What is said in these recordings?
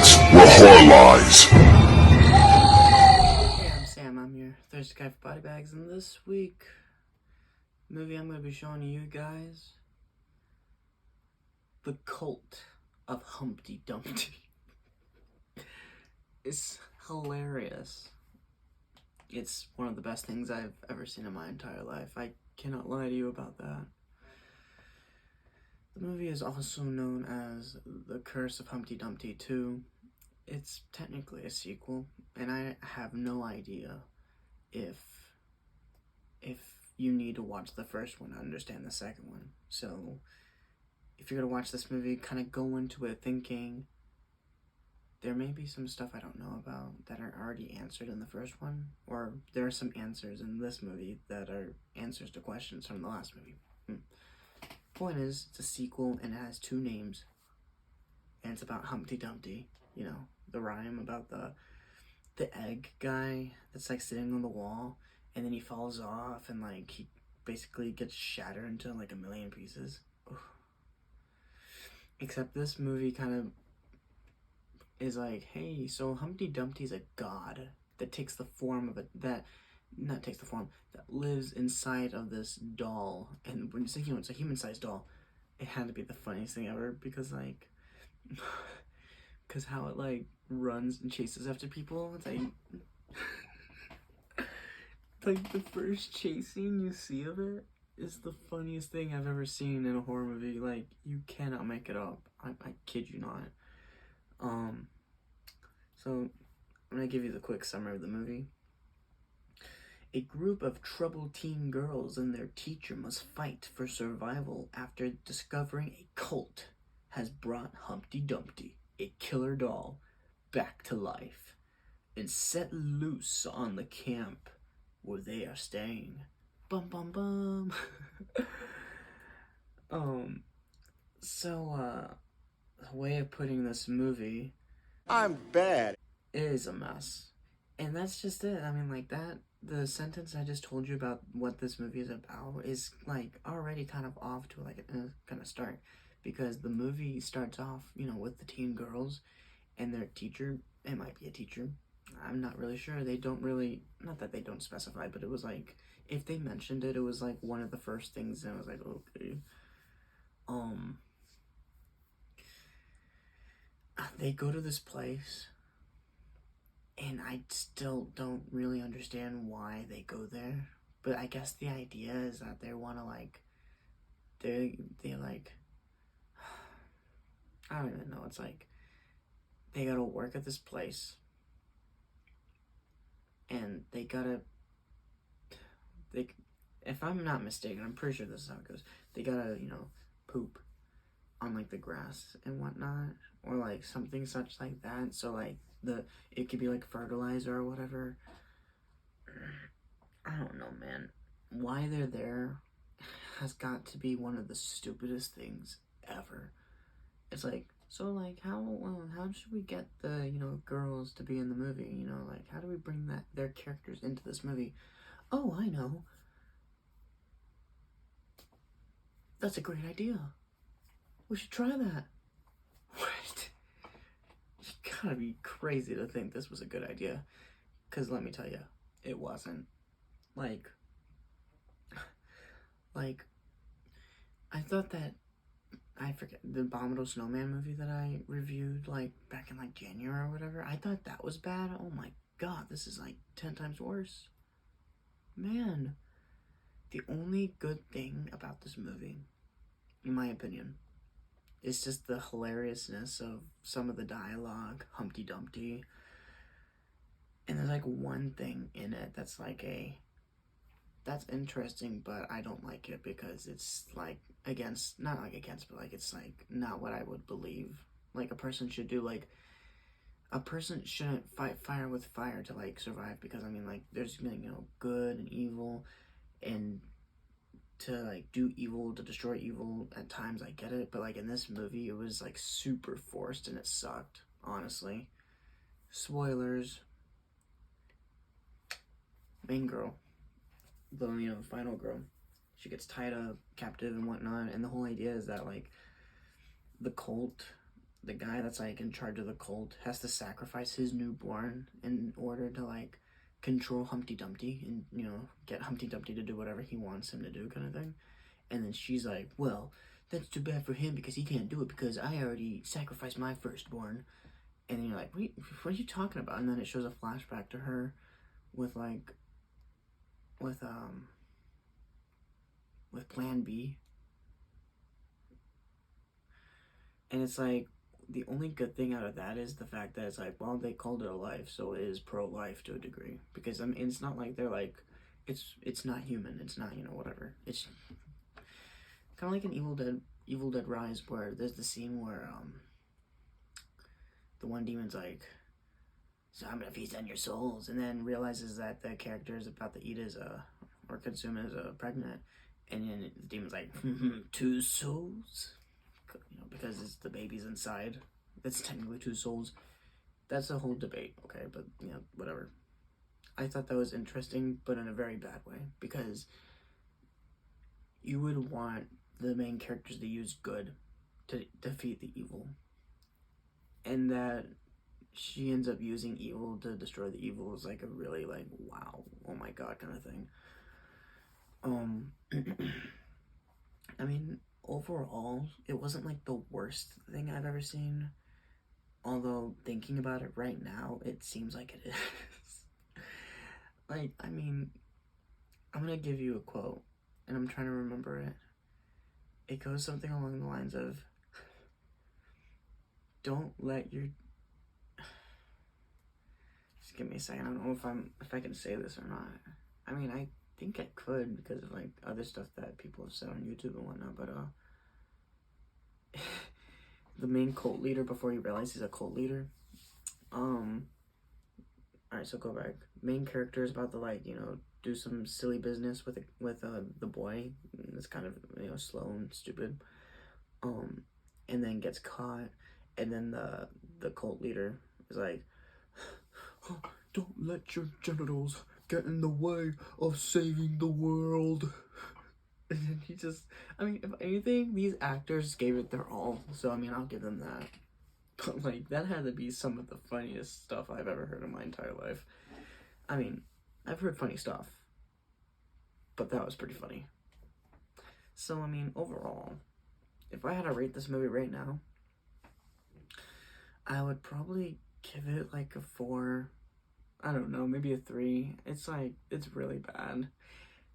BodyBags, where horror lies. Hey, I'm Sam. I'm your thirsty guy for BodyBags, and this week, the movie I'm going to be showing you guys, The Cult of Humpty Dumpty. It's hilarious. It's one of the best things I've ever seen in my entire life. I cannot lie to you about that. The movie is also known as The Curse of Humpty Dumpty 2. It's technically a sequel, and I have no idea if you need to watch the first one to understand the second one. So if you're gonna watch this movie, kind of go into it thinking there may be some stuff I don't know about that are already answered in the first one, or there are some answers in this movie that are answers to questions from the last movie. Point is, it's a sequel and it has two names, and it's about Humpty Dumpty. You know, the rhyme about the egg guy that's like sitting on the wall, and then he falls off, and like he basically gets shattered into like a million pieces. Oof. Except this movie kind of is like, hey, so Humpty Dumpty's a god that takes the form of that lives inside of this doll. And when it's a human-sized doll. It had to be the funniest thing ever, because like because how it like runs and chases after people. It's like like the first chase scene you see of it is the funniest thing I've ever seen in a horror movie. Like, you cannot make it up. I kid you not. So I'm gonna give you the quick summary of the movie. A group of troubled teen girls and their teacher must fight for survival after discovering a cult has brought Humpty Dumpty, a killer doll, back to life and set loose on the camp where they are staying. Bum bum bum. The way of putting this movie, I'm bad, is a mess. And that's just it. I mean, like, that, the sentence I just told you about what this movie is about is like already kind of off to like a kind of start, because the movie starts off, you know, with the teen girls and their teacher. It might be a teacher, I'm not really sure. They don't really, not that they don't specify, but it was like, if they mentioned it, it was like one of the first things, and I was like, okay. They go to this place, and I still don't really understand why they go there. But I guess the idea is that they want to like, they like, I don't even know. It's like, they gotta work at this place, and they gotta, if I'm not mistaken, I'm pretty sure this is how it goes. They gotta, you know, poop on like the grass and whatnot, or like something such like that. So like it could be like fertilizer or whatever. I don't know, man. Why they're there has got to be one of the stupidest things ever. It's like, so like how should we get the, you know, girls to be in the movie? You know, like, how do we bring their characters into this movie? Oh, I know. That's a great idea. We should try that. What? You gotta be crazy to think this was a good idea. Because let me tell you, it wasn't. Like, I thought that, I forget, the Abominable Snowman movie that I reviewed, like, back in, like, January or whatever, I thought that was bad. Oh my god, this is, like, 10 times worse. Man. The only good thing about this movie, in my opinion, is just the hilariousness of some of the dialogue, Humpty Dumpty. And there's like one thing in it that's like that's interesting, but I don't like it because it's like not against, but like it's like not what I would believe like a person should do. Like, a person shouldn't fight fire with fire to like survive, because I mean, like, there's, you know, good and evil, and to like do evil, to destroy evil at times, I get it, but like in this movie it was like super forced and it sucked, honestly. Spoilers. Main girl, the, you know, the final girl, she gets tied up, captive and whatnot, and the whole idea is that like the cult the guy that's like in charge of the cult has to sacrifice his newborn in order to like control Humpty Dumpty and, you know, get Humpty Dumpty to do whatever he wants him to do, kind of thing. And then she's like, well, that's too bad for him because he can't do it because I already sacrificed my firstborn. And then you're like, what are you talking about? And then it shows a flashback to her with like, with Plan B. And it's like, the only good thing out of that is the fact that it's like, well, they called it a life, so it is pro-life to a degree. Because, I mean, it's not like they're like, it's not human, it's not, you know, whatever. It's kind of like an Evil Dead Rise, where there's the scene where, the one demon's like, so I'm gonna feast on your souls, and then realizes that the character is about to eat his, or consume his, pregnant, and then the demon's like, 2 souls? You know, because it's the baby's inside. It's technically 2 souls. That's a whole debate, okay, but, you know, whatever. I thought that was interesting, but in a very bad way, because you would want the main characters to use good to defeat the evil. And that she ends up using evil to destroy the evil is like a really like, wow, oh my god kind of thing. I mean, overall, it wasn't like the worst thing I've ever seen. Although, thinking about it right now, it seems like it is. Like, I mean, I'm gonna give you a quote, and I'm trying to remember it. It goes something along the lines of, don't let your... Just give me a second, I don't know if I can say this or not. I mean, I think I could because of, like, other stuff that people have said on YouTube and whatnot, but, the main cult leader, before he realizes he's a cult leader, alright, so go back. Main character is about to, like, you know, do some silly business with the boy. It's kind of, you know, slow and stupid. And then gets caught, and then the cult leader is like, don't let your genitals get in the way of saving the world. And then he just, I mean, if anything, these actors gave it their all, so I mean, I'll give them that. But like, that had to be some of the funniest stuff I've ever heard in my entire life. I mean, I've heard funny stuff, but that was pretty funny. So I mean, overall, if I had to rate this movie right now, I would probably give it like a 4. I don't know, maybe a 3. It's like, it's really bad.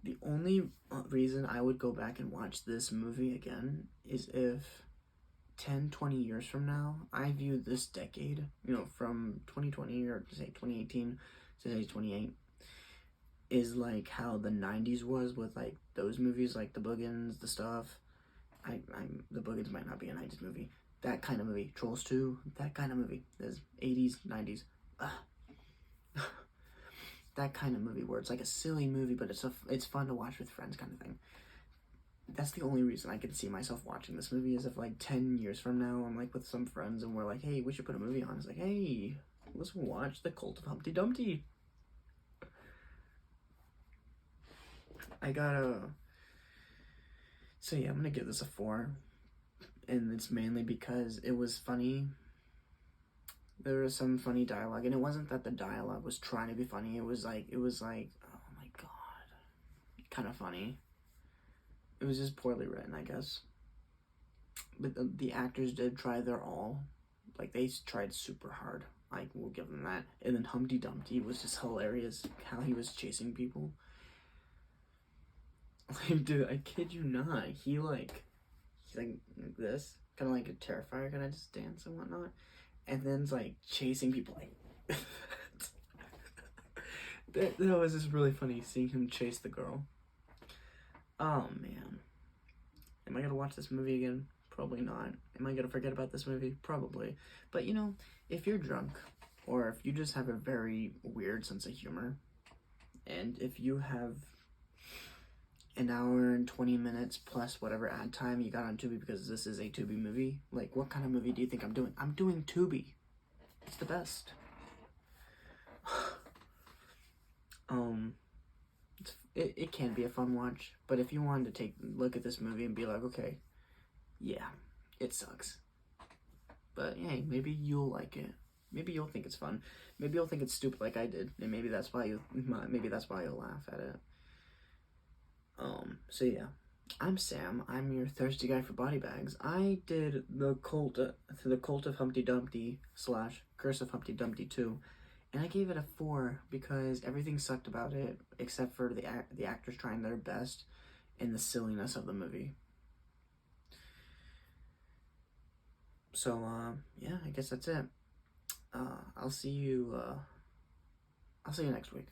The only reason I would go back and watch this movie again is if 10, 20 years from now, I view this decade, you know, from 2020 or say 2018 to say 28, is like how the 90s was with like those movies, like the Boogans, the stuff. The Boogans might not be a 90s movie. That kind of movie. Trolls 2, that kind of movie. There's 80s, 90s. That kind of movie where it's like a silly movie, but it's fun to watch with friends kind of thing. That's the only reason I can see myself watching this movie, is if like 10 years from now, I'm like with some friends and we're like, hey, we should put a movie on. It's like, hey, let's watch The Cult of Humpty Dumpty. So yeah, I'm gonna give this a 4. And it's mainly because it was funny. There was some funny dialogue, and it wasn't that the dialogue was trying to be funny. It was like, oh my god, kind of funny. It was just poorly written, I guess. But the actors did try their all. Like, they tried super hard. Like, we'll give them that. And then Humpty Dumpty was just hilarious, how he was chasing people. Like, dude, I kid you not. He's like this, kind of like a Terrifier, kind of just dance and whatnot. And then it's like chasing people like that was just really funny, seeing him chase the girl. Oh man, am I gonna watch this movie again? Probably not. Am I gonna forget about this movie? Probably. But you know, if you're drunk, or if you just have a very weird sense of humor, and if you have an hour and 20 minutes plus whatever ad time you got on Tubi, because this is a Tubi movie. Like, what kind of movie do you think I'm doing? I'm doing Tubi. It's the best. It can be a fun watch, but if you wanted to take a look at this movie and be like, okay, yeah, it sucks. But hey, maybe you'll like it. Maybe you'll think it's fun. Maybe you'll think it's stupid like I did, and maybe that's why you'll laugh at it. So yeah, I'm Sam. I'm your thirsty guy for body bags. I did the cult of Humpty Dumpty / Curse of Humpty Dumpty 2, and I gave it a 4 because everything sucked about it except for the actors trying their best and the silliness of the movie. So yeah, I guess that's it. I'll see you next week.